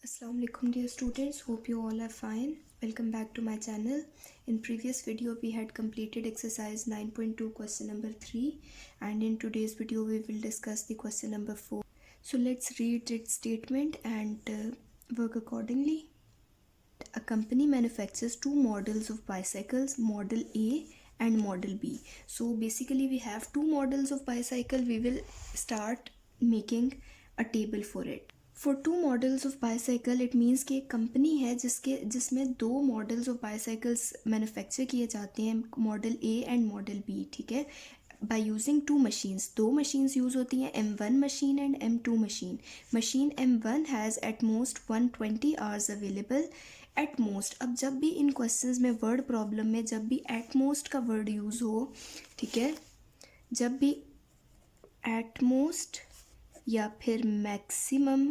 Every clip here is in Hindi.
Assalamu alaikum dear students, hope you all are fine. Welcome back to my channel. In previous video we had completed exercise 9.2 question number 3 and in today's video we will discuss the question number 4. So let's read its statement and work accordingly. A company manufactures two models of bicycles, model A and model B. So basically we have two models of bicycle. We will start making a table for it. For two models of bicycle it means कि एक कंपनी है जिसमें दो मॉडल्स ऑफ बाईसाइकिल्स मैन्युफैक्चर किए जाते हैं, model A and model B. ठीक है, बाय यूजिंग टू मशीन्स. दो मशीन्स यूज़ होती हैं, M1 machine and M2 machine. Machine M1 has at most 120 hours available. At most, अब जब भी इन क्वेश्चंस में वर्ड प्रॉब्लम में जब भी एट मोस्ट का वर्ड यूज़ हो, ठीक है, जब भी एट मोस्ट या फिर मैक्सिमम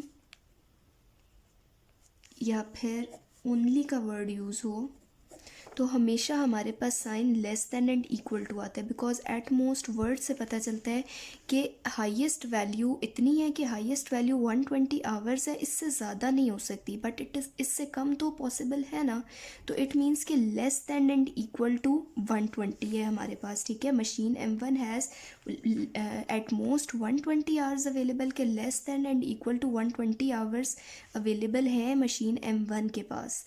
या फिर ओनली का वर्ड यूज़ हो तो हमेशा हमारे पास sign less than and equal to आता है. बिकॉज एट मोस्ट वर्ड से पता चलता है कि हाईएस्ट वैल्यू इतनी है कि हाईएस्ट वैल्यू 120 आवर्स है, इससे ज़्यादा नहीं हो सकती. बट इट इज़ इससे कम तो पॉसिबल है ना, तो इट मीन्स कि less than and equal to 120 है हमारे पास. ठीक है, machine M1 has at most 120 hours available, के less than and equal to 120 hours available है मशीन M1 के पास.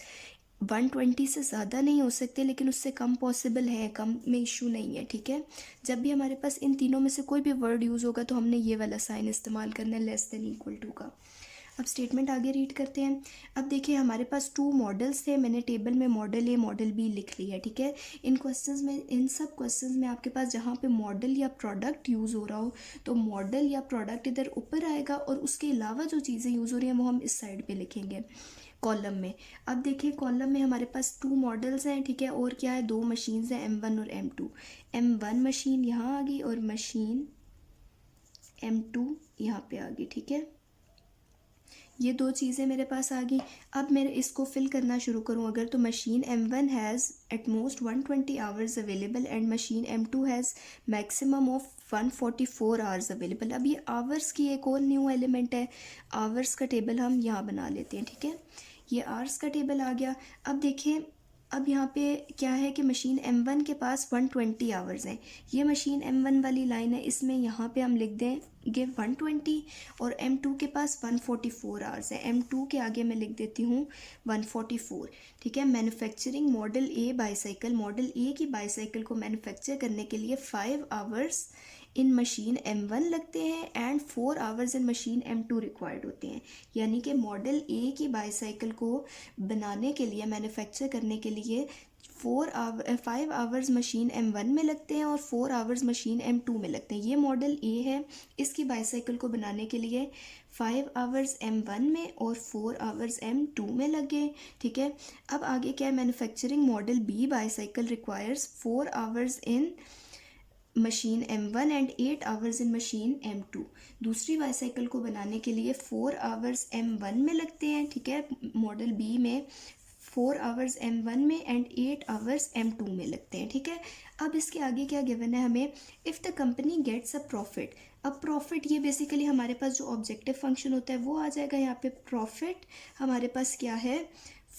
120 से ज़्यादा नहीं हो सकते लेकिन उससे कम पॉसिबल है, कम में इशू नहीं है. ठीक है, जब भी हमारे पास इन तीनों में से कोई भी वर्ड यूज़ होगा तो हमने ये वाला साइन इस्तेमाल करना है, लेस देन इक्वल टू का. अब स्टेटमेंट आगे रीड करते हैं. अब देखिए हमारे पास टू मॉडल्स थे, मैंने टेबल में मॉडल ए मॉडल बी लिख लिया. ठीक है, इन क्वेश्चंस में, इन सब क्वेश्चंस में आपके पास जहाँ पे मॉडल या प्रोडक्ट यूज़ हो रहा हो तो मॉडल या प्रोडक्ट इधर ऊपर आएगा और उसके अलावा जो चीज़ें यूज़ हो रही हैं वो हम इस साइड पे लिखेंगे कॉलम में. अब देखिए कॉलम में हमारे पास टू मॉडल्स हैं. ठीक है, और क्या है, दो मशीन्स हैं, M1 और M2. M1 मशीन यहाँ आ गई और मशीन M2 यहाँ पे आ गई. ठीक है, ये दो चीज़ें मेरे पास आ गई. अब मैं इसको फिल करना शुरू करूँ अगर, तो machine M1 has at most 120 hours available and machine M2 has maximum of 144 hours available. अब ये आवर्स की एक और न्यू एलिमेंट है, आवर्स का टेबल हम यहाँ बना लेते हैं. ठीक है, ये आवर्स का टेबल आ गया. अब देखें, अब यहाँ पे क्या है कि मशीन M1 के पास 120 आवर्स हैं. ये मशीन M1 वाली लाइन है, इसमें यहाँ पे हम लिख देंगे 120 और M2 के पास 144 आवर्स है. M2 के आगे मैं लिख देती हूँ 144. ठीक है, मैन्युफैक्चरिंग मॉडल ए बाईसाइकिल, मॉडल ए की बाईसाइकिल को मैन्युफैक्चर करने के लिए 5 आवर्स इन मशीन M1 लगते हैं and 4 hours in machine M2 required होते हैं. यानी कि मॉडल ए की बाईसाइकिल को बनाने के लिए, मैन्युफैक्चर करने के लिए 5 आवर्स मशीन M1 में लगते हैं और 4 आवर्स मशीन M2 में लगते हैं. ये मॉडल ए है, इसकी बाईसाइकिल को बनाने के लिए 5 आवर्स M1 में और 4 आवर्स M2 में लगे. ठीक है, अब आगे क्या है, manufacturing model B bicycle requires 4 hours in machine M1 and 8 hours in machine M2. दूसरी बाईसाइकिल को बनाने के लिए 4 आवर्स M1 में लगते हैं. ठीक है, मॉडल बी में 4 आवर्स M1 में एंड 8 आवर्स M2 में लगते हैं. ठीक है, अब इसके आगे क्या गिवन है हमें, if the company gets a profit. अब प्रॉफिट ये बेसिकली हमारे पास जो ऑब्जेक्टिव फंक्शन होता है वो आ जाएगा यहाँ पे. प्रॉफिट हमारे पास क्या है,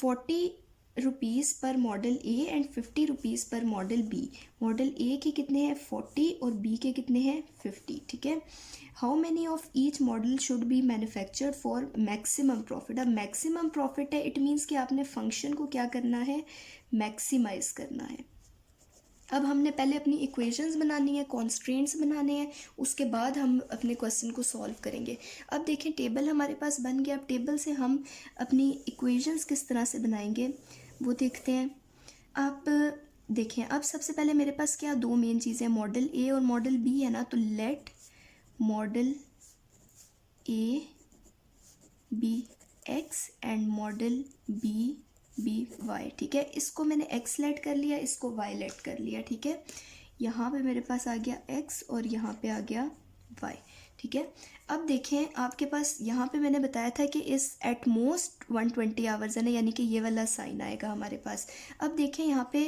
40 रुपीज़ पर मॉडल ए एंड 50 रुपीज़ पर मॉडल बी. मॉडल ए के कितने हैं 40 और बी के कितने हैं 50. ठीक है, how many of each model should be manufactured for maximum profit. अब मैक्सिमम प्रॉफिट है, इट मीन्स कि आपने फंक्शन को क्या करना है, मैक्सिमाइज करना है. अब हमने पहले अपनी इक्वेशंस बनानी है, कॉन्स्ट्रेंट्स बनाने हैं, उसके बाद हम अपने क्वेश्चन को सॉल्व करेंगे. अब देखें टेबल हमारे पास बन गया. अब टेबल से हम अपनी इक्वेशंस किस तरह से बनाएंगे वो देखते हैं. आप देखें, अब सबसे पहले मेरे पास क्या दो मेन चीज़ें, मॉडल ए और मॉडल बी है ना, तो let model A be x and model B be y. ठीक है, इसको मैंने एक्स लेट कर लिया, इसको वाई लेट कर लिया. ठीक है, यहाँ पे मेरे पास आ गया एक्स और यहाँ पे आ गया वाई. ठीक है, अब देखें आपके पास यहाँ पे मैंने बताया था कि इस एट मोस्ट 120 आवर्स है ना, यानी कि ये वाला साइन आएगा हमारे पास. अब देखें यहाँ पे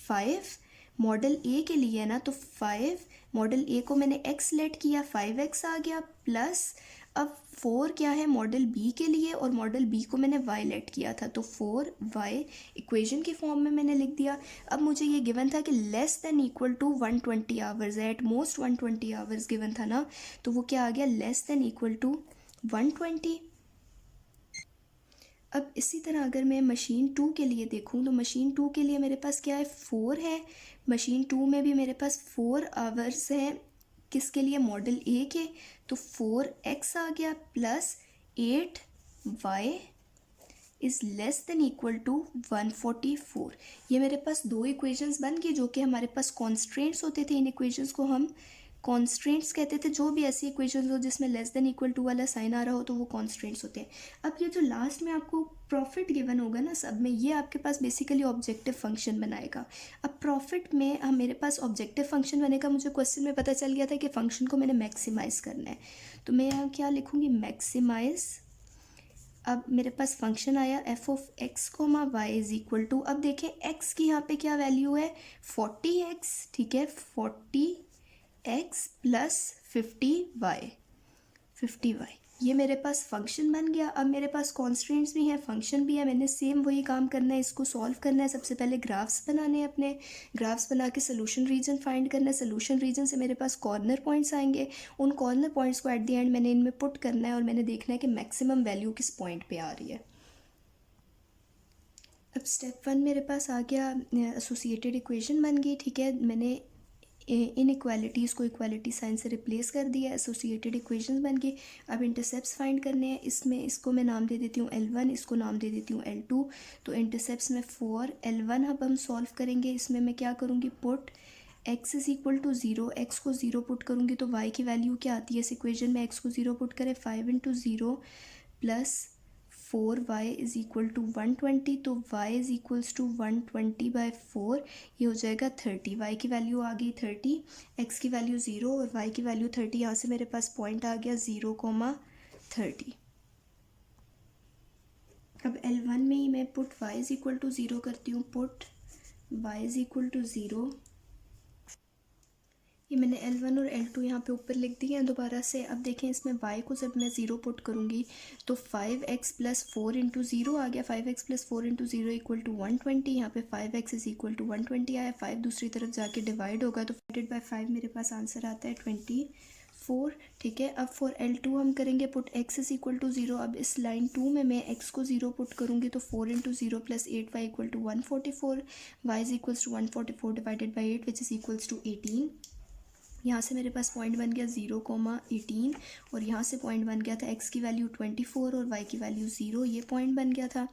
5 मॉडल ए के लिए है ना, तो 5 मॉडल ए को मैंने एक्स लेट किया, 5x आ गया, प्लस अब 4 क्या है मॉडल बी के लिए, और मॉडल बी को मैंने वाई लेट किया था, तो 4y इक्वेशन की फॉर्म में मैंने लिख दिया। अब मुझे ये गिवन था कि less than equal to 120 hours है, एट मोस्ट 120 आवर्स गिवन था ना, तो वो क्या आ गया, लेस देन इक्वल टू 120। अब इसी तरह अगर मैं मशीन 2 के लिए देखूं, तो मशीन 2 के लिए मेरे पास क्या है, 4 है। मशीन 2 में भी मेरे पास 4 आवर्स हैं, किसके लिए, मॉडल ए के, तो 4x आ गया plus 8y is less than equal to 144। ये मेरे पास दो इक्वेशंस बन गई जो कि हमारे पास कॉन्स्ट्रेंट्स होते थे। इन इक्वेशंस को हम कॉन्स्ट्रेंट्स कहते थे, जो भी ऐसी इक्वेशंस हो जिसमें लेस देन इक्वल टू वाला साइन आ रहा हो तो वो कॉन्स्ट्रेंट्स होते हैं। अब ये जो लास्ट में आपको प्रॉफिट गिवन होगा ना सब में, ये आपके पास बेसिकली ऑब्जेक्टिव फंक्शन बनाएगा। अब प्रॉफिट में हम मेरे पास ऑब्जेक्टिव फंक्शन बनेगा, मुझे क्वेश्चन में पता चल गया था कि फ़ंक्शन को मैंने मैक्सिमाइज़ करना है, तो मैं यहाँ क्या लिखूँगी, मैक्सिमाइज़। अब मेरे पास फंक्शन आया f of x comma y is equal to, अब देखें एक्स की यहाँ पे क्या वैल्यू है, 40x, ठीक है, 40x प्लस 50y, ये मेरे पास फंक्शन बन गया। अब मेरे पास कॉन्स्ट्रेंट्स भी हैं, फंक्शन भी है, मैंने सेम वही काम करना है, इसको सॉल्व करना है। सबसे पहले ग्राफ्स बनाने हैं, अपने ग्राफ्स बना के सोल्यूशन रीजन फाइंड करना है। सोल्यूशन रीजन से मेरे पास कॉर्नर पॉइंट्स आएंगे, उन कॉर्नर पॉइंट्स को एट द एंड मैंने इनमें पुट करना है और मैंने देखना है कि मैक्सिमम वैल्यू किस पॉइंट पे आ रही है। अब स्टेप 1 मेरे पास आ गया, एसोसिएटेड इक्वेशन बन गई, ठीक है, मैंने इन इक्वालिटीज़ को इक्वालिटी साइन से रिप्लेस कर दिया, एसोसिएटेड इक्वेशंस बन गई। अब इंटरसेप्ट्स फाइंड करने हैं, इसमें इसको मैं नाम दे देती हूँ L1, इसको नाम दे देती हूँ L2। तो इंटरसेप्ट्स में 4 L1 अब हम सॉल्व करेंगे, इसमें मैं क्या करूँगी, put x is equal to 0, x को 0 पुट करूँगी तो y की वैल्यू क्या आती है इस इक्वेशन में, x को 0 पुट करें, 5 into 0 plus 4y is equal to 120, तो y इज़ इक्वल्स टू 120/4, ये हो जाएगा 30। y की वैल्यू आ गई 30, x की वैल्यू 0 और y की वैल्यू 30। यहाँ से मेरे पास पॉइंट आ गया 0,30। अब L1 में ही मैं put y is equal to 0 करती हूँ, put y is equal to 0। ये मैंने L1 और L2 यहाँ पे ऊपर लिख दिए हैं दोबारा से। अब देखें इसमें y को जब मैं 0 पुट करूँगी तो 5x प्लस 4 इंटू 0 आ गया, 5x plus 4 into 0 equal to 120। यहाँ पे 5x इज इक्वल टू 120 आया, 5 दूसरी तरफ जाके डिवाइड होगा तो डिवाइडेड बाय 5 मेरे पास आंसर आता है 24, ठीक है। अब फॉर L2 हम करेंगे put x is equal to 0। अब इस लाइन 2 में मैं x को 0 पुट करूँगी तो 4 into 0 plus 8y equal to 144, y is equals to 144 divided by 8 which is equals to 18। यहाँ से मेरे पास पॉइंट बन गया 0,18 और यहाँ से पॉइंट बन गया था x की वैल्यू 24 और y की वैल्यू 0, ये पॉइंट बन गया था।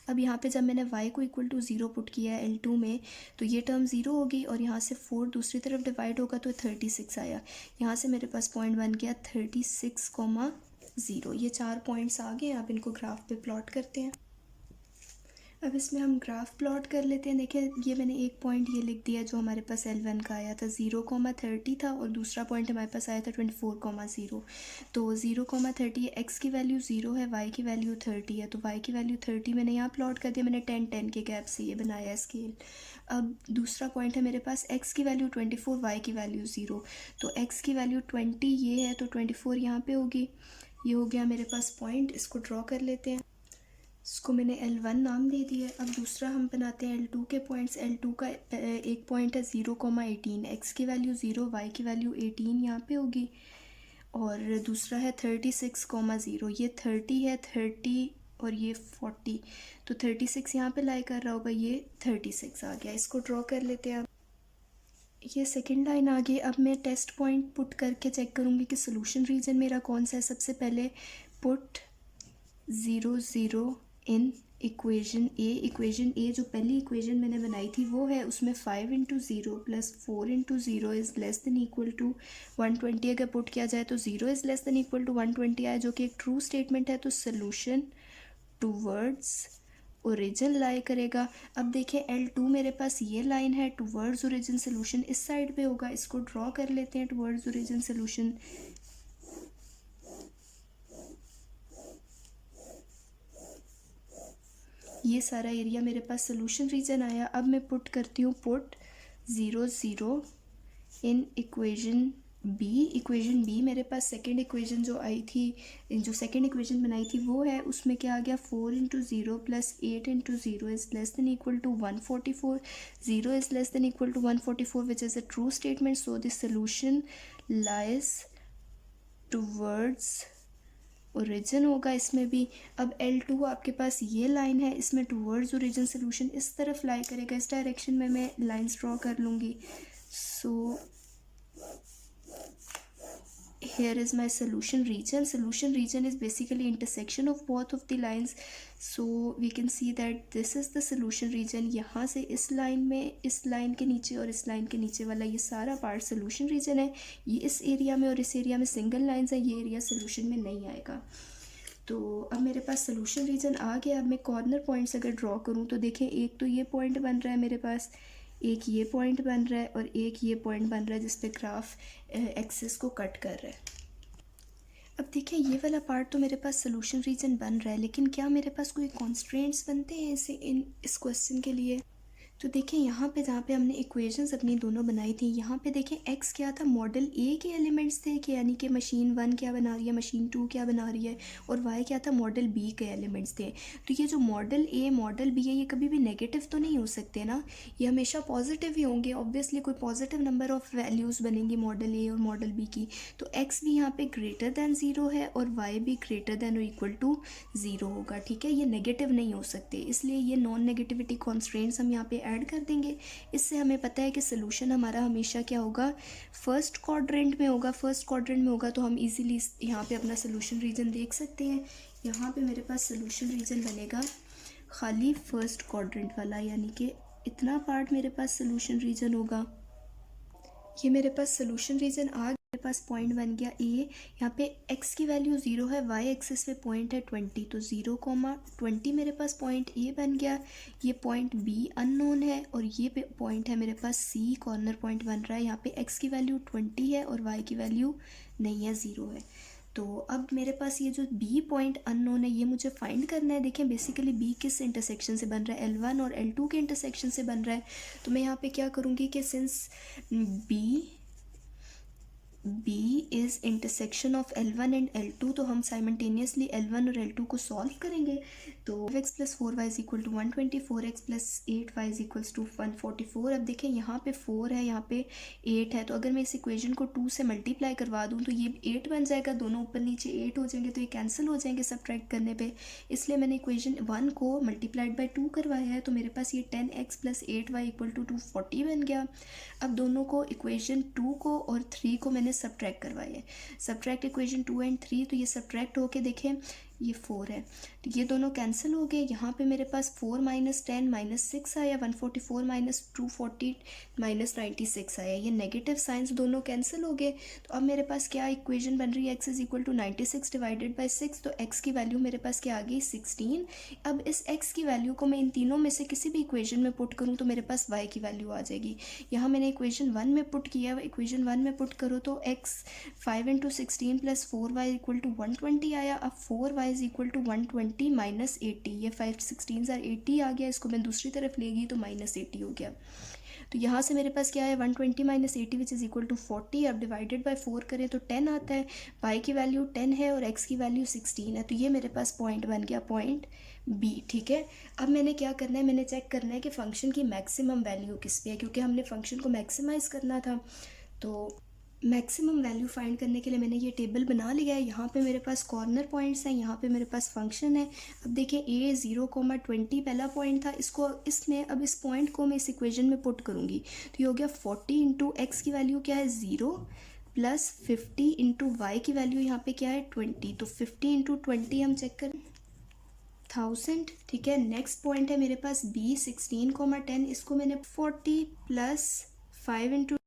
अब यहाँ पे जब मैंने y को इक्वल टू 0 पुट किया है L2 में तो ये टर्म 0 होगी और यहाँ से 4 दूसरी तरफ डिवाइड होगा तो 36 आया। यहाँ से मेरे पास पॉइंट बन गया 36,0। ये 4 पॉइंट्स आ गए, आप इनको ग्राफ पे प्लॉट करते हैं। अब इसमें हम ग्राफ प्लॉट कर लेते हैं। देखिए ये मैंने एक पॉइंट ये लिख दिया जो हमारे पास L1 का आया था 0,30 था और दूसरा पॉइंट हमारे पास आया था 24,0। तो 0,30 x की वैल्यू 0 है, y की वैल्यू 30 है, तो y की वैल्यू 30 मैंने यहाँ प्लॉट कर दिया, मैंने 10 के गैप से ये बनाया है स्केल। अब दूसरा पॉइंट है मेरे पास x की वैल्यू 24, y की वैल्यू 0, तो x की वैल्यू 20 ये है तो 24 यहाँ पे होगी। ये हो गया मेरे पास पॉइंट, इसको ड्रॉ कर लेते हैं, इसको मैंने L1 नाम दे दिया है। अब दूसरा हम बनाते हैं L2 के पॉइंट्स। L2 का एक पॉइंट है 0,18, x की वैल्यू 0, y की वैल्यू 18 यहाँ पे होगी और दूसरा है 36,0, ये 30 है, 30 और ये 40, तो 36 यहाँ पे लाई कर रहा होगा, ये 36 आ गया। इसको ड्रॉ कर लेते हैं। ये सेकंड लाइन आ गई। अब मैं टेस्ट पॉइंट पुट करके चेक करूँगी कि सोल्यूशन रीजन मेरा कौन सा है। सबसे पहले पुट 0 0 इन इक्वेशन ए जो पहली इक्वेशन मैंने बनाई थी वो है, उसमें 5 into 0 plus 4 into 0 is less than equal to 120 अगर पुट किया जाए तो 0 is less than equal to 120 आया जो कि एक ट्रू स्टेटमेंट है, तो सोल्यूशन टूवर्ड्स ओरिजिन लाई करेगा। अब देखें L2 मेरे पास ये लाइन है, टूवर्ड्स ओरिजिन सोल्यूशन इस साइड पे होगा, इसको ड्रॉ कर लेते हैं टूवर्ड्स ओरिजिन सोल्यूशन। ये सारा एरिया मेरे पास सोल्यूशन रीजन आया। अब मैं पुट करती हूँ put 0 0 in equation B, equation B मेरे पास सेकेंड इक्वेशन जो आई थी, जो सेकेंड इक्वेशन बनाई थी वो है, उसमें क्या आ गया 4 × 0 + 8 × 0 is less than equal to 144. 0 is less than equal to 144 which is a true statement. So this solution lies towards origin होगा इसमें भी. अब L2 आपके पास ये लाइन है, इसमें टूवर्ड्स ओरिजिन सोल्यूशन इस तरफ लाई करेगा, इस डायरेक्शन में मैं लाइन्स ड्रॉ कर लूँगी. सो here is my solution region. Solution region is basically intersection of both of the lines. So we can see that this is the solution region. यहाँ से इस लाइन में, इस लाइन के नीचे और इस लाइन के नीचे वाला ये सारा पार्ट solution region है. ये इस एरिया में और इस एरिया में सिंगल लाइन्स है, ये एरिया solution में नहीं आएगा. तो अब मेरे पास सोल्यूशन रीजन आ गया. अब मैं कॉर्नर पॉइंट्स अगर ड्रॉ करूँ तो देखें, एक तो ये पॉइंट बन रहा है मेरे पास, एक ये पॉइंट बन रहा है और एक ये पॉइंट बन रहा है जिस पे ग्राफ एक्सिस को कट कर रहा है. अब देखिए ये वाला पार्ट तो मेरे पास सोल्यूशन रीजन बन रहा है, लेकिन क्या मेरे पास कोई कॉन्स्ट्रेंट्स बनते हैं इसे इस क्वेश्चन के लिए? तो देखें यहाँ पे जहाँ पे हमने इक्वेशंस अपनी दोनों बनाई थी, यहाँ पे देखें एक्स क्या था, मॉडल ए के एलिमेंट्स थे कि यानी कि मशीन 1 क्या बना रही है, मशीन 2 क्या बना रही है, और वाई क्या था, मॉडल बी के एलिमेंट्स थे. तो ये जो मॉडल ए मॉडल बी है ये कभी भी नेगेटिव तो नहीं हो सकते ना, ये हमेशा पॉजिटिव ही होंगे. ऑब्वियसली कोई पॉजिटिव नंबर ऑफ वैल्यूज़ बनेंगी मॉडल ए और मॉडल बी की. तो एक्स भी यहाँ पे ग्रेटर दैन 0 है और वाई भी ग्रेटर दैन और इक्वल टू 0 होगा. ठीक है, ये नेगेटिव नहीं हो सकते, इसलिए ये नॉन नेगेटिविटी कॉन्स्ट्रेंट्स हम यहाँ पे ऐड कर देंगे. इससे हमें पता है कि सोल्यूशन हमारा हमेशा क्या होगा, फर्स्ट क्वाड्रेंट में होगा. फर्स्ट क्वाड्रेंट में होगा तो हम इजीली यहाँ पे अपना सोल्यूशन रीजन देख सकते हैं. यहाँ पे मेरे पास सोल्यूशन रीजन बनेगा खाली फर्स्ट क्वाड्रेंट वाला, यानी कि इतना पार्ट मेरे पास सोल्यूशन रीजन होगा. ये मेरे पास सोल्यूशन रीजन आ गया. मेरे पास पॉइंट बन गया ए. यहाँ पे x की वैल्यू 0 है, y एक्सिस पे पॉइंट है 20, तो 0,20 मेरे पास पॉइंट ए बन गया. ये पॉइंट बी अननोन है और ये पॉइंट है मेरे पास सी, कॉर्नर पॉइंट बन रहा है. यहाँ पे x की वैल्यू 20 है और y की वैल्यू नहीं है, 0 है. तो अब मेरे पास ये जो बी पॉइंट अननोन है ये मुझे फाइंड करना है. देखें बेसिकली बी किस इंटरसेक्शन से बन रहा है, L1 और L2 के इंटरसेक्शन से बन रहा है. तो मैं यहाँ पे क्या करूँगी कि since B is intersection of L1 and L2, तो हम साइमल्टेनियसली L1 और L2 को सॉल्व करेंगे. तो 5x + 4y = 120, 4x + 8y = 144. अब देखें यहाँ पे 4 है, यहाँ पे 8 है, तो अगर मैं इस इक्वेशन को 2 से मल्टीप्लाई करवा दूँ तो ये 8 बन जाएगा. दोनों ऊपर नीचे 8 हो जाएंगे तो ये कैंसिल हो जाएंगे सब्ट्रैक्ट करने पे. इसलिए मैंने इक्वेशन 1 को मल्टीप्लाइड बाय 2 करवाया है, तो मेरे पास ये 10x + 8y = 240 बन गया. अब दोनों को इक्वेशन 2 को और 3 को मैंने सब्ट्रैक्ट करवाया है. सब्ट्रैक्ट इक्वेशन 2 एंड 3, तो ये सब्ट्रैक्ट होके देखें ये 4 है, तो ये दोनों कैंसिल हो गए. यहाँ पे मेरे पास 4 - 10 - 6 आया, 144 - 240 - 96 आया. ये नेगेटिव साइंस दोनों कैंसिल हो गए. तो अब मेरे पास क्या इक्वेशन बन रही है, x = 96 / 6, तो x की वैल्यू मेरे पास क्या आ गई, 16. अब इस x की वैल्यू को मैं इन तीनों में से किसी भी इक्वेशन में पुट करूँ तो मेरे पास y की वैल्यू आ जाएगी. यहाँ मैंने इक्वेशन 1 में पुट किया, इक्वेशन 1 में पुट करो तो x 5 × 16 + 4y = 120 आया. अब 4y = 120 - 80, ये 5 16 are 80 आ गया. इसको मैं दूसरी तरफ ले गई तो -80 हो गया. तो यहाँ से मेरे पास क्या है, 120 - 80 विच इज़ इक्वल टू 40. अब डिवाइडेड बाय 4 करें तो 10 आता है. y की वैल्यू 10 है और x की वैल्यू 16 है, तो ये मेरे पास पॉइंट बन गया, पॉइंट B. ठीक है, अब मैंने क्या करना है, मैंने चेक करना है कि फ़ंक्शन की मैक्सिमम वैल्यू किस पे है, क्योंकि हमने फ़ंक्शन को मैक्सिमाइज़ करना था. तो मैक्सिमम वैल्यू फाइंड करने के लिए मैंने ये टेबल बना लिया है. यहाँ पे मेरे पास कॉर्नर पॉइंट्स हैं, यहाँ पे मेरे पास फंक्शन है. अब देखिए a 0,20 पहला पॉइंट था, इसको इसमें अब इस पॉइंट को मैं इस इक्वेशन में पुट करूँगी तो ये हो गया 40 × x की वैल्यू क्या है 0 + 50 × y की वैल्यू यहाँ पे क्या है 20. तो 50 × 20 हम चेक करें 1000. ठीक है, नेक्स्ट पॉइंट है मेरे पास b 16,10, इसको मैंने 40 + 5 ×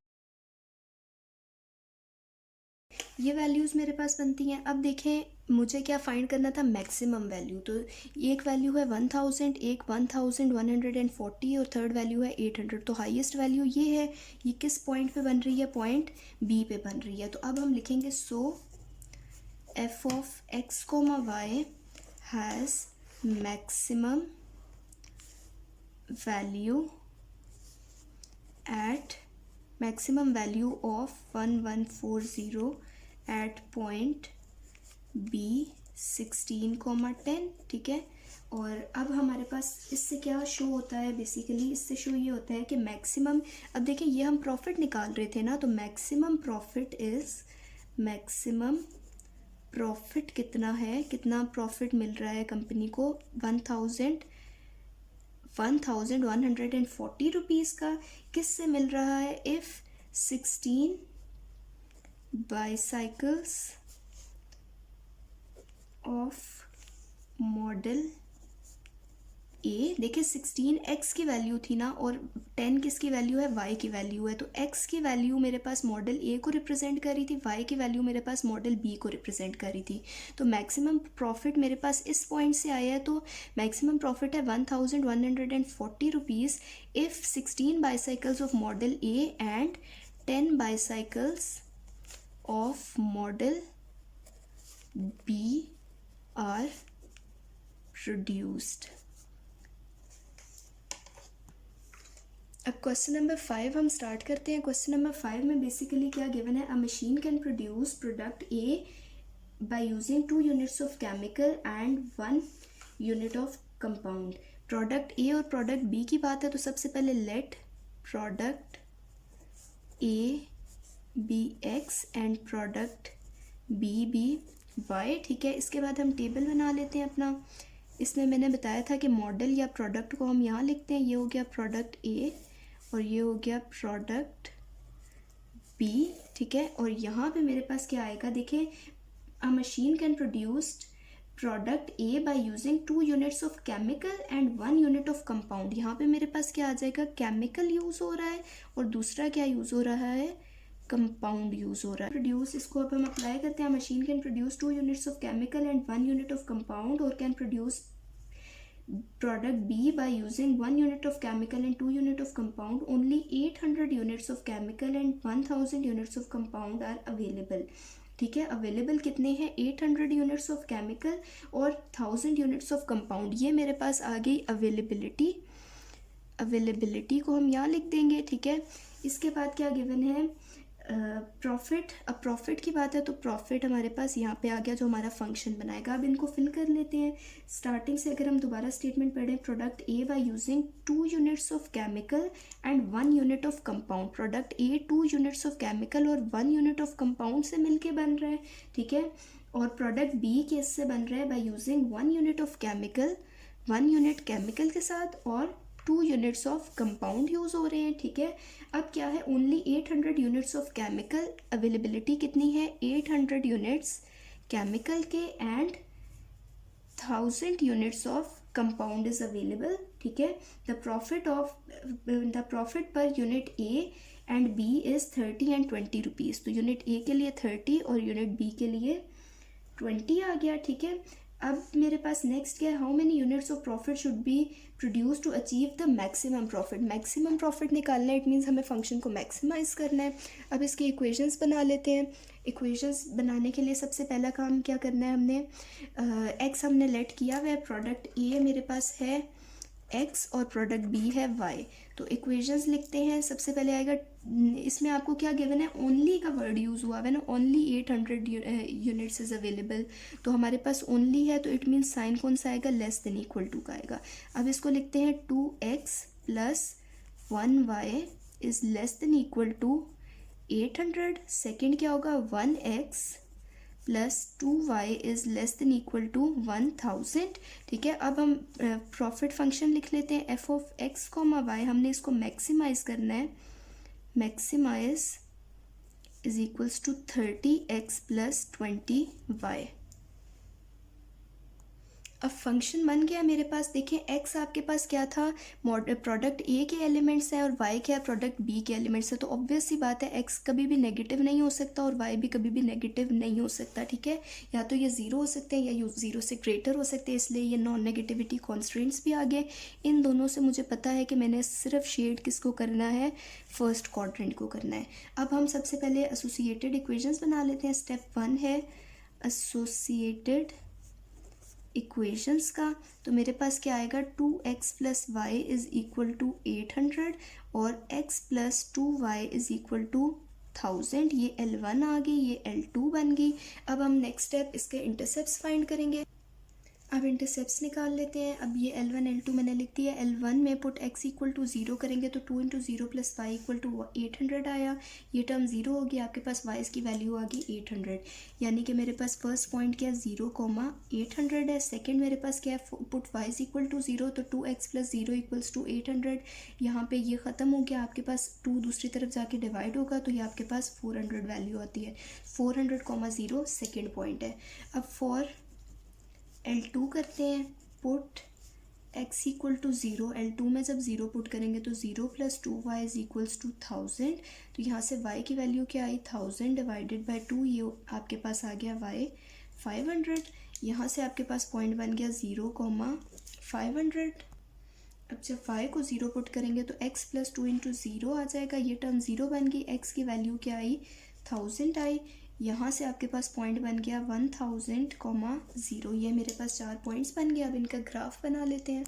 ये वैल्यूज़ मेरे पास बनती हैं. अब देखें मुझे क्या फाइंड करना था, मैक्सिमम वैल्यू. तो एक वैल्यू है 1000, एक 1140 और थर्ड वैल्यू है 800. तो हाईएस्ट वैल्यू ये है, ये किस पॉइंट पे बन रही है, पॉइंट बी पे बन रही है. तो अब हम लिखेंगे so f of x, y has maximum value at maximum value of 1140 at point B 16,10, ठीक है। और अब हमारे पास इससे क्या शो होता है, बेसिकली इससे शो ये होता है कि मैक्सिमम, अब देखिए ये हम प्रॉफिट निकाल रहे थे ना, तो मैक्सिमम प्रॉफिट कितना है, कितना प्रॉफिट मिल रहा है कंपनी को, 1140 रुपीज़ का किससे मिल रहा है, इफ़ 16 बाईसाइकिल्स ऑफ मॉडल ए, देखिए 16x की वैल्यू थी ना, और 10 किसकी वैल्यू है, y की वैल्यू है, तो x की वैल्यू मेरे पास मॉडल ए को रिप्रेजेंट कर रही थी, y की वैल्यू मेरे पास मॉडल बी को रिप्रेजेंट कर रही थी। तो मैक्सिमम प्रॉफिट मेरे पास इस पॉइंट से आया है, तो मैक्सिमम प्रॉफिट है 1140 rupees if 16 bicycles of model A and 10 bicycles of model B are produced. अब क्वेश्चन नंबर 5 हम स्टार्ट करते हैं। क्वेश्चन नंबर 5 में बेसिकली क्या गिवन है, a machine can produce product A by using 2 units of chemical and 1 unit of compound. Product A और प्रोडक्ट बी की बात है, तो सबसे पहले let product A be x and product B be y, ठीक है। इसके बाद हम टेबल बना लेते हैं अपना। इसमें मैंने बताया था कि मॉडल या प्रोडक्ट को हम यहाँ लिखते हैं, ये हो गया प्रोडक्ट ए और ये हो गया प्रोडक्ट बी, ठीक है। और यहाँ पे मेरे पास क्या आएगा, देखें, अ machine can produced product A by using 2 units of chemical and 1 unit of compound. यहाँ पे मेरे पास क्या आ जाएगा, केमिकल यूज़ हो रहा है और दूसरा क्या यूज़ हो रहा है, कंपाउंड यूज़ हो रहा है। प्रोड्यूस, इसको अब हम अप्लाई करते हैं। Machine can produce 2 units of chemical and 1 unit of compound और can produce product B by using 1 unit of chemical and 2 unit of compound. Only 800 units of chemical and 1000 units of compound are available, ठीक है। अवेलेबल कितने हैं, 800 यूनिट्स ऑफ केमिकल और 1000 यूनिट्स ऑफ कंपाउंड। ये मेरे पास आ गई अवेलेबिलिटी को हम यहाँ लिख देंगे, ठीक है। इसके बाद क्या गिवन है, प्रॉफिट। अब प्रॉफिट की बात है तो प्रॉफिट हमारे पास यहाँ पे आ गया जो हमारा फंक्शन बनाएगा। अब इनको फिल कर लेते हैं। स्टार्टिंग से अगर हम दोबारा स्टेटमेंट पढ़ें, product A by using 2 units of chemical and 1 unit of compound. Product A 2 units of chemical और 1 यूनिट ऑफ कंपाउंड से मिलके बन रहा है, ठीक है। और प्रोडक्ट बी किससे बन रहा है, by using 1 unit of chemical, 1 unit chemical के साथ और 2 यूनिट्स ऑफ कंपाउंड यूज़ हो रहे हैं, ठीक है। अब क्या है, only 800 units of chemical, availability कितनी है, 800 यूनिट्स केमिकल के and 1000 units of compound is available, ठीक है। The profit per unit A and B is 30 and 20 rupees. तो यूनिट ए के लिए 30 और यूनिट बी के लिए 20 आ गया, ठीक है। अब मेरे पास नेक्स्ट क्या है, how many units of profit should be produce to achieve the maximum profit. Maximum profit निकालना है, इट मीन्स हमें फंक्शन को मैक्सिमाइज करना है। अब इसके इक्वेशंस बना लेते हैं। इक्वेशंस बनाने के लिए सबसे पहला काम क्या करना है, हमने एक्स हमने लेट किया हुआ है, प्रोडक्ट ए मेरे पास है एक्स और प्रोडक्ट बी है वाई। तो इक्वेशंस लिखते हैं। सबसे पहले आएगा, इसमें आपको क्या गिवन है, ओनली का वर्ड यूज़ हुआ है ना, ओनली 800 यूनिट्स इज़ अवेलेबल। तो हमारे पास ओनली है तो इट मीन्स साइन कौन सा आएगा, लेस देन इक्वल टू का आएगा। अब इसको लिखते हैं 2x plus 1y is less than equal to 800। Second क्या होगा, 1x plus 2y is less than equal to 1000, ठीक है। अब हम प्रॉफिट फंक्शन लिख लेते हैं, f of x comma y. हमने इसको मैक्सिमाइज करना है, maximise is equals to 30x plus 20y। अब फंक्शन बन गया मेरे पास। देखें, x आपके पास क्या था, प्रोडक्ट ए के एलिमेंट्स है और y क्या है, प्रोडक्ट बी के एलिमेंट्स है। तो ऑब्वियस सी बात है, x कभी भी नेगेटिव नहीं हो सकता और y भी कभी भी नेगेटिव नहीं हो सकता, ठीक है। या तो ये ज़ीरो हो सकते हैं या 0 से ग्रेटर हो सकते हैं, इसलिए ये नॉन नेगेटिविटी कॉन्स्ट्रेंट्स भी आ गए। इन दोनों से मुझे पता है कि मैंने सिर्फ शेड किसको करना है, फर्स्ट क्वाड्रेंट को करना है। अब हम सबसे पहले एसोसिएटेड इक्वेशंस बना लेते हैं। स्टेप 1 है एसोसिएटेड इक्वेशंस का, तो मेरे पास क्या आएगा 2x plus y is equal to 800 और x plus 2y is equal to 1000। ये L1 आ गई, ये L2 बन गई। अब हम नेक्स्ट स्टेप इसके इंटरसेप्ट्स फाइंड करेंगे। अब इंटरसेप्ट्स निकाल लेते हैं। अब ये L1 L2 मैंने लिख दिया। L1 में पुट x इक्वल टू 0 करेंगे तो 2 into 0 plus y equal to 800 आया। ये टर्म 0 हो गया, आपके पास y की वैल्यू आ गई 800, यानी कि मेरे पास फर्स्ट पॉइंट क्या है 0,800 है। सेकंड मेरे पास क्या है put y is equal to 0 तो 2x प्लस 0 इक्वल्स टू 800। यहाँ पे ये ख़त्म हो गया, आपके पास 2 दूसरी तरफ जाके डिवाइड होगा तो ये आपके पास 400 वैल्यू आती है। 400,0 सेकेंड पॉइंट है। अब फॉर L2 करते हैं, put x equal to 0। L2 में जब 0 पुट करेंगे तो 0 plus 2y is equals to 1000। तो यहाँ से y की वैल्यू क्या आई 1000 डिवाइडेड बाई 2, ये आपके पास आ गया y 500। यहाँ से आपके पास पॉइंट बन गया 0,500। अब जब y को 0 पुट करेंगे तो x प्लस 2 इंटू 0 आ जाएगा, ये टर्म 0 बन गई। x की वैल्यू क्या आई 1000 आई। यहाँ से आपके पास पॉइंट बन गया 1000,0। ये मेरे पास 4 पॉइंट्स बन गया। अब इनका ग्राफ बना लेते हैं।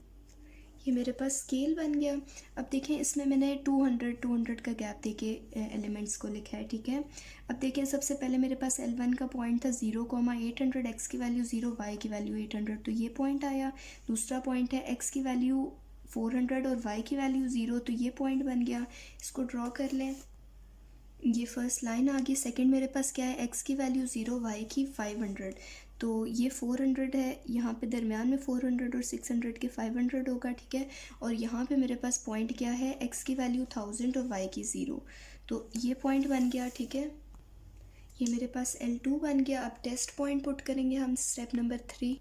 ये मेरे पास स्केल बन गया। अब देखें इसमें मैंने 200 का गैप देके एलिमेंट्स को लिखा है, ठीक है। अब देखें सबसे पहले मेरे पास L1 का पॉइंट था 0,800, x की वैल्यू 0, y की वैल्यू 800, तो ये पॉइंट आया। दूसरा पॉइंट है x की वैल्यू 400 और y की वैल्यू 0, तो ये पॉइंट बन गया। इसको ड्रॉ कर लें, ये फर्स्ट लाइन आ गई। सेकंड मेरे पास क्या है x की वैल्यू 0, y की 500, तो ये 400 है। यहाँ पे दरमियान में 400 और 600 के 500 होगा, ठीक है। और यहाँ पे मेरे पास पॉइंट क्या है x की वैल्यू 1000 और y की 0, तो ये पॉइंट बन गया, ठीक है। ये मेरे पास L2 बन गया। अब टेस्ट पॉइंट पुट करेंगे हम स्टेप नंबर 3।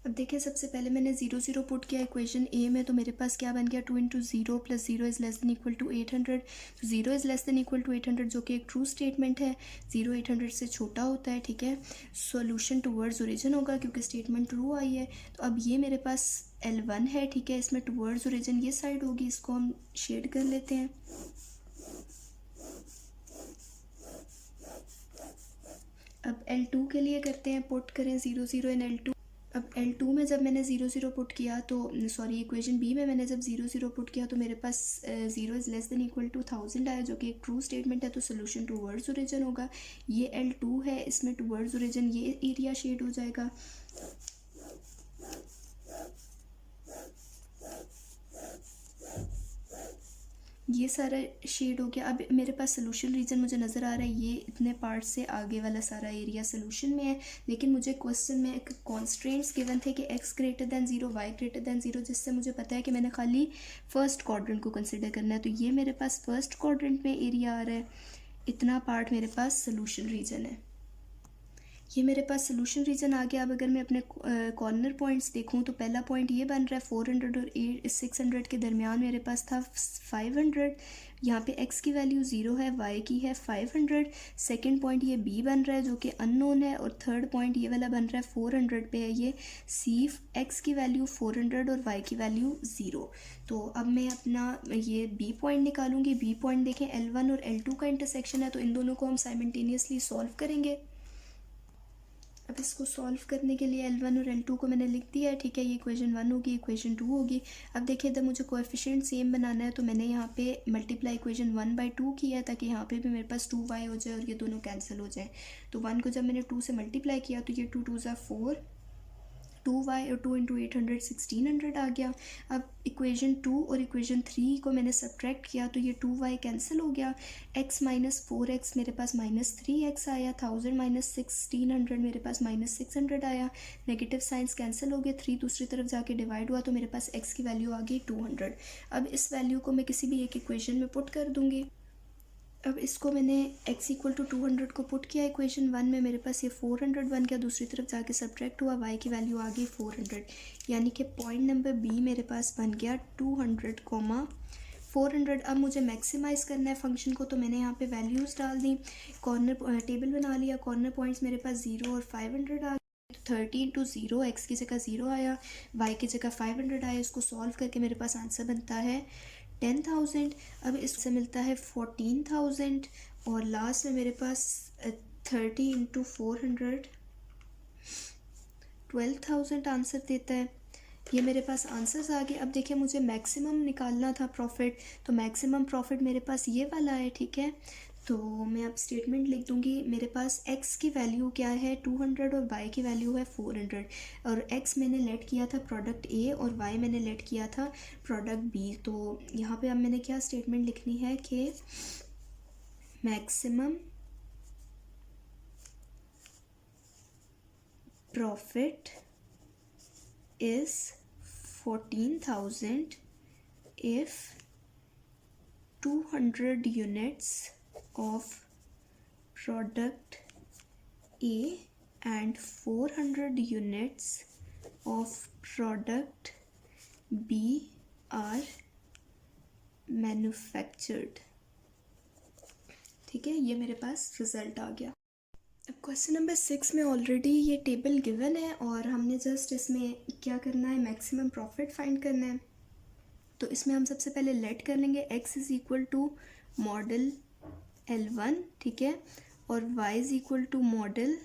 अब देखिए सबसे पहले मैंने 0 0 पुट किया इक्वेशन ए में, तो मेरे पास क्या बन गया 2 into 0 plus 0 is less than equal to 800। तो 0 is less than equal to 800 जो कि एक ट्रू स्टेटमेंट है। 0 800 से छोटा होता है, ठीक है। सॉल्यूशन टुवर्ड्स ओरिजिन होगा क्योंकि स्टेटमेंट ट्रू आई है। तो अब ये मेरे पास L1 है, ठीक है। इसमें टुवर्ड्स ओरिजिन ये साइड होगी, इसको हम शेड कर लेते हैं। अब L2 के लिए करते हैं, पुट करें 0 0 इन L2। अब L2 में जब मैंने 0 0 पुट किया तो सॉरी इक्वेशन बी में मैंने जब 0 0 पुट किया तो मेरे पास 0 is less than equal to 1000 आया, जो कि एक ट्रू स्टेटमेंट है। तो सोल्यूशन टुवर्ड्स ओरिजिन होगा। ये L2 है, इसमें टुवर्ड्स ओरिजिन ये एरिया शेड हो जाएगा। ये सारा शेड हो गया। अब मेरे पास सोल्यूशन रीजन मुझे नज़र आ रहा है, ये इतने पार्ट से आगे वाला सारा एरिया सोल्यूशन में है। लेकिन मुझे क्वेश्चन में कॉन्स्ट्रेंट्स गिवन थे कि x greater than 0, y greater than 0, जिससे मुझे पता है कि मैंने खाली फर्स्ट क्वाड्रेंट को कंसिडर करना है। तो ये मेरे पास फर्स्ट क्वाड्रेंट में एरिया आ रहा है, इतना पार्ट मेरे पास सोल्यूशन रीजन है। ये मेरे पास सोल्यूशन रीजन आ गया। अब अगर मैं अपने कॉर्नर पॉइंट्स देखूं तो पहला पॉइंट ये बन रहा है 400 और 600 के दरमियान मेरे पास था 500। यहाँ पे x की वैल्यू 0 है, y की है 500। सेकंड पॉइंट ये b बन रहा है जो कि अननोन है, और थर्ड पॉइंट ये वाला बन रहा है 400 पे है। ये c x की वैल्यू 400 और y की वैल्यू 0। तो अब मैं अपना ये b पॉइंट निकालूंगी। b पॉइंट देखें L1 और L2 का इंटरसेक्शन है, तो इन दोनों को हम साइमल्टेनियसली सॉल्व करेंगे। अब इसको सॉल्व करने के लिए L1 और L2 को मैंने लिख दिया है, ठीक है। ये इक्वेशन 1 होगी, इक्वेशन 2 होगी। अब देखिए जब मुझे कोएफिशिएंट सेम बनाना है तो मैंने यहाँ पे मल्टीप्लाई इक्वेशन 1/2 किया है, ताकि यहाँ पे भी मेरे पास 2y हो जाए और ये दोनों कैंसिल हो जाए। तो 1 को जब मैंने 2 से मल्टीप्लाई किया तो ये 2 2 ज़ा 4, 2y और 2 इंटू 800 1600 आ गया। अब इक्वेशन 2 और इक्वेशन 3 को मैंने सब्ट्रैक्ट किया तो ये 2y कैंसिल हो गया। x माइनस 4x मेरे पास माइनस 3x आया। 1000 माइनस 1600 मेरे पास माइनस 600 आया। नेगेटिव साइंस कैंसिल हो गए, 3 दूसरी तरफ जाके डिवाइड हुआ तो मेरे पास x की वैल्यू आ गई 200। अब इस वैल्यू को मैं किसी भी एक इक्वेशन में पुट कर दूँगी। अब इसको मैंने x इक्वल टू 200 को पुट किया इक्वेशन 1 में, मेरे पास ये 400 बन गया। दूसरी तरफ जाके सब्ट्रैक्ट हुआ, y की वैल्यू आ गई 400, यानी कि पॉइंट नंबर b मेरे पास बन गया 200, 400। अब मुझे मैक्सिमाइज़ करना है फंक्शन को, तो मैंने यहाँ पे वैल्यूज़ डाल दी, कॉर्नर टेबल बना लिया। कॉर्नर पॉइंट्स मेरे पास 0 और 500 आ गए। 30 इंटू 0, x की जगह 0 आया, y की जगह 500 आया। इसको सॉल्व करके मेरे पास आंसर बनता है 10,000। अब इससे मिलता है 14,000, और लास्ट में मेरे पास 30 इंटू 400 12,000 आंसर देता है। ये मेरे पास आंसर्स आ गए। अब देखिए मुझे मैक्सिमम निकालना था प्रॉफिट, तो मैक्सिमम प्रॉफिट मेरे पास ये वाला है, ठीक है। तो मैं अब स्टेटमेंट लिख दूँगी। मेरे पास x की वैल्यू क्या है 200 और y की वैल्यू है 400, और x मैंने लेट किया था प्रोडक्ट A और y मैंने लेट किया था प्रोडक्ट B। तो यहाँ पे अब मैंने क्या स्टेटमेंट लिखनी है कि maximum profit is 14,000 if 200 units of product A and 400 units of product B are manufactured। ठीक है, ये मेरे पास रिज़ल्ट आ गया। अब क्वेश्चन नंबर 6 में ऑलरेडी ये टेबल गिवन है और हमने जस्ट इसमें क्या करना है, मैक्सिमम प्रॉफिट फाइंड करना है। तो इसमें हम सबसे पहले लेट कर लेंगे x is equal to model L1, ठीक है, और y is equal to model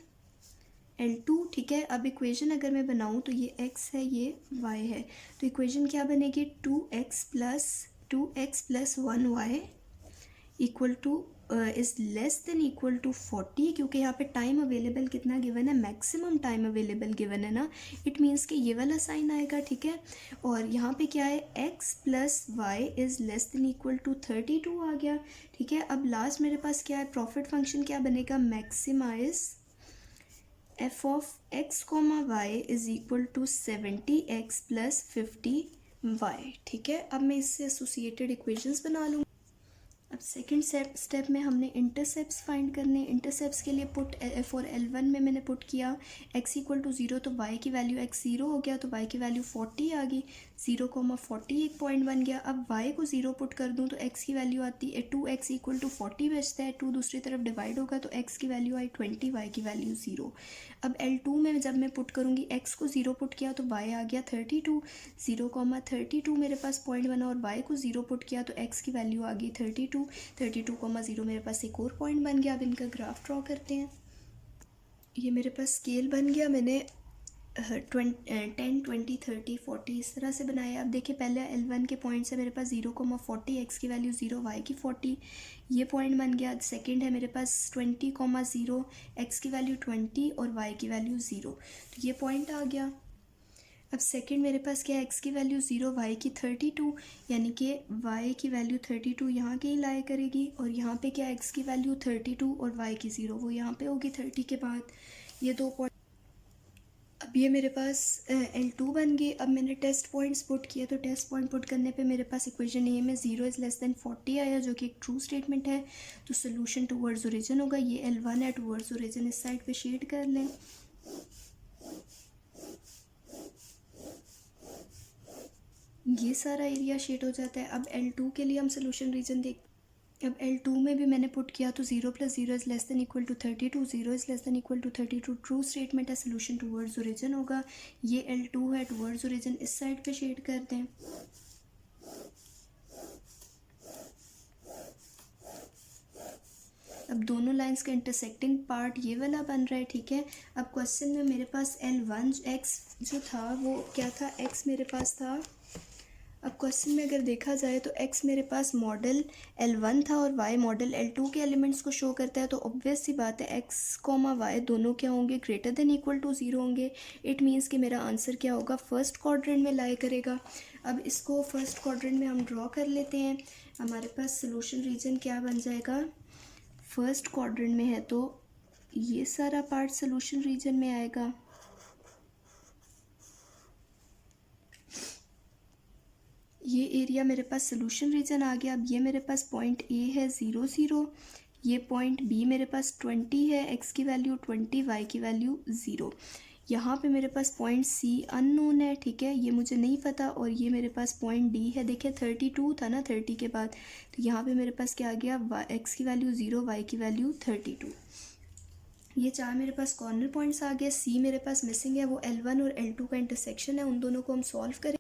L2, ठीक है। अब इक्वेशन अगर मैं बनाऊँ तो ये x है, ये y है, तो इक्वेशन क्या बनेगी 2x plus 1y equal to is less than equal to 40, क्योंकि यहाँ पे टाइम अवेलेबल कितना गिवन है, मैक्सिमम टाइम अवेलेबल गिवन है ना, इट मीन्स कि ये वाला साइन आएगा, ठीक है। और यहाँ पे क्या है x plus y is less than equal to 32 आ गया, ठीक है। अब लास्ट मेरे पास क्या है, प्रॉफिट फंक्शन क्या बनेगा, maximise f of x comma y is equal to 70x plus 50y, ठीक है। अब मैं इससे एसोसिएटेड इक्वेशंस बना लूँगी। अब सेकंड स्टेप में हमने इंटरसेप्ट्स फाइंड करने। इंटरसेप्ट्स के लिए पुट फॉर L1 में मैंने पुट किया x इक्वल टू 0, तो y की वैल्यू x 0 हो गया, तो y की वैल्यू 40 आ गई, 0,40 एक पॉइंट बन गया। अब y को 0 पुट कर दूँ तो x की वैल्यू आती है 2x इक्वल टू 40 बचता है, 2 दूसरी तरफ डिवाइड होगा तो x की वैल्यू आई 20, y की वैल्यू 0। अब L2 में जब मैं पुट करूँगी x को 0 पुट किया तो y आ गया 32, 0,32 मेरे पास पॉइंट बना, और y को 0 पुट किया तो x की वैल्यू आ गई 32, 32,0 मेरे पास एक और पॉइंट बन गया। अब इनका ग्राफ ड्रॉ करते हैं। ये मेरे पास स्केल बन गया, मैंने 10, 20, 30, 40 इस तरह से बनाया। अब देखिए पहले L1 के पॉइंट से मेरे पास 0,40, x की वैल्यू 0, y की 40, ये पॉइंट बन गया। सेकंड है मेरे पास 20,0, x की वैल्यू 20 और y की वैल्यू 0, तो ये पॉइंट आ गया। अब सेकंड मेरे पास क्या है, x की वैल्यू 0, y की 32, यानी कि y की वैल्यू 32 यहाँ के ही लाया करेगी, और यहाँ पे क्या x की वैल्यू 32 और y की 0 वो यहाँ पे होगी 30 के बाद, ये दो पॉइंट। अब ये मेरे पास L2 बन गई। अब मैंने टेस्ट पॉइंट्स पुट किए, तो टेस्ट पॉइंट पुट करने पे मेरे पास इक्वेशन ए में 0 इज़ लेस देन 40 आया, जो कि एक ट्रू स्टेटमेंट है। तो सोल्यूशन टुवर्ड्स ओरिजिन होगा, ये L1 है, टुवर्ड्स ओरिजिन इस साइड पे शेड कर लें। ये सारा एरिया शेड हो जाता है। अब L2 के लिए हम सोल्यूशन रीजन देख, अब L2 में भी मैंने पुट किया तो 0 plus 0 is less than equal to 32, 0 is less than equal to 32 true statement है, सोल्यूशन टुवर्ड्स ओरिजिन होगा। ये L2 है, टुवर्ड्स ओरिजिन इस साइड पे शेड कर दें। अब दोनों लाइंस का इंटरसेक्टिंग पार्ट ये वाला बन रहा है, ठीक है। अब क्वेश्चन में मेरे पास L1 x जो था वो क्या था, x मेरे पास था। अब क्वेश्चन में अगर देखा जाए तो x मेरे पास मॉडल L1 था और y मॉडल L2 के एलिमेंट्स को शो करता है, तो ऑब्वियस सी बात है x, y दोनों क्या होंगे, ग्रेटर देन इक्वल टू 0 होंगे। इट मीन्स कि मेरा आंसर क्या होगा, फर्स्ट क्वाड्रेंट में लाई करेगा। अब इसको फर्स्ट क्वाड्रेंट में हम ड्रॉ कर लेते हैं। हमारे पास सोल्यूशन रीजन क्या बन जाएगा, फर्स्ट क्वाड्रेंट में है तो ये सारा पार्ट सोल्यूशन रीजन में आएगा। ये एरिया मेरे पास सोल्यूशन रीजन आ गया। अब ये मेरे पास पॉइंट ए है 0, 0, ये पॉइंट बी मेरे पास 20 है, x की वैल्यू 20, y की वैल्यू 0। यहाँ पे मेरे पास पॉइंट सी अननोन है, ठीक है, ये मुझे नहीं पता। और ये मेरे पास पॉइंट डी है, देखिए 32 था ना 30 के बाद, तो यहाँ पे मेरे पास क्या आ गया, x की वैल्यू 0, y की वैल्यू 32। ये चार मेरे पास कॉर्नर पॉइंट्स आ गए। सी मेरे पास मिसिंग है, वो L1 और L2 का इंटरसेक्शन है, उन दोनों को हम सॉल्व करें।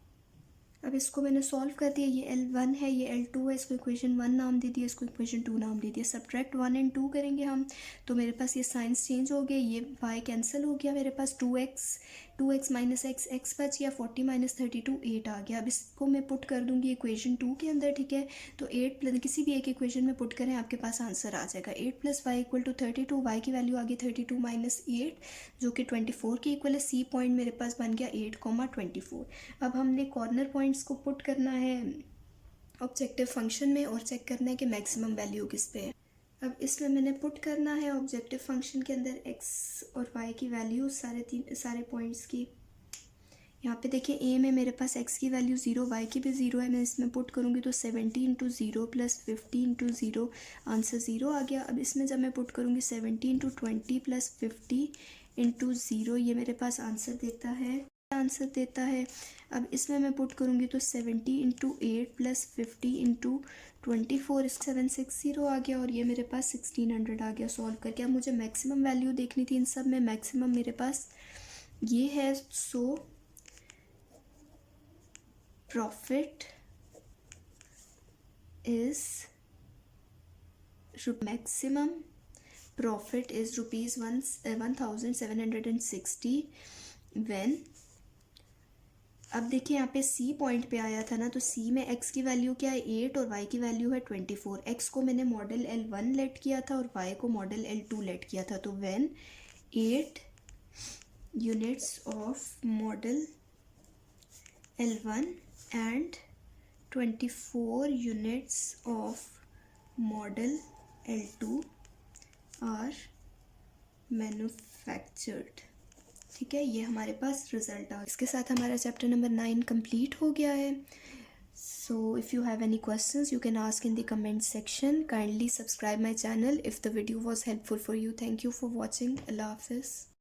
अब इसको मैंने सॉल्व कर दिया, ये L1 है, ये L2 है, इसको इक्वेशन 1 नाम दे दिया, इसको इक्वेशन 2 नाम दे दिया। सब्ट्रैक्ट 1 और 2 करेंगे हम, तो मेरे पास ये साइंस चेंज हो गए, ये y कैंसिल हो गया, मेरे पास 2x 2x minus x x बच गया, 40 माइनस 32 8 आ गया। अब इसको मैं पुट कर दूंगी इक्वेशन 2 के अंदर, ठीक है। तो 8 प्लस किसी भी एक इक्वेशन में पुट करें आपके पास आंसर आ जाएगा। 8 plus y equal to 32, y की वैल्यू आ गई 32 माइनस 8 जो कि 24 के इक्वल है। सी पॉइंट मेरे पास बन गया 8,24। अब हमने कॉर्नर पॉइंट्स को पुट करना है ऑब्जेक्टिव फंक्शन में और चेक करना है कि मैक्सिमम वैल्यू किस पे है। अब इसमें मैंने पुट करना है ऑब्जेक्टिव फंक्शन के अंदर x और y की वैल्यू सारे पॉइंट्स की। यहाँ पे देखिए a में मेरे पास x की वैल्यू 0, y की भी 0 है। मैं इसमें पुट करूँगी तो 70 इंटू 0 प्लस 50 इंटू 0, आंसर 0 आ गया। अब इसमें जब मैं पुट करूँगी 70 इंटू 20 प्लस 50 इंटू 0, ये मेरे पास आंसर देता है। अब इसमें मैं पुट करूँगी तो 70 इंटू 8 प्लस 50 इंटू 24, 760 आ गया और ये मेरे पास 1600 आ गया सॉल्व करके। अब मुझे मैक्सिमम वैल्यू देखनी थी इन सब में, मैक्सिमम मेरे पास ये है। So profit is maximum profit is ₹1760 when. अब देखिए यहाँ पे सी पॉइंट पे आया था ना, तो सी में x की वैल्यू क्या है 8 और y की वैल्यू है 24। x को मैंने मॉडल L1 लेट किया था और y को मॉडल L2 लेट किया था। तो when 8 units of model L1 and 24 units of model L2 are manufactured, ठीक है। ये हमारे पास रिजल्ट आ। इसके साथ हमारा चैप्टर नंबर 9 कंप्लीट हो गया है। So if you have any questions you can ask in the comment section. Kindly subscribe my channel if the video was helpful for you. Thank you for watching. अल्लाह हाफिज़।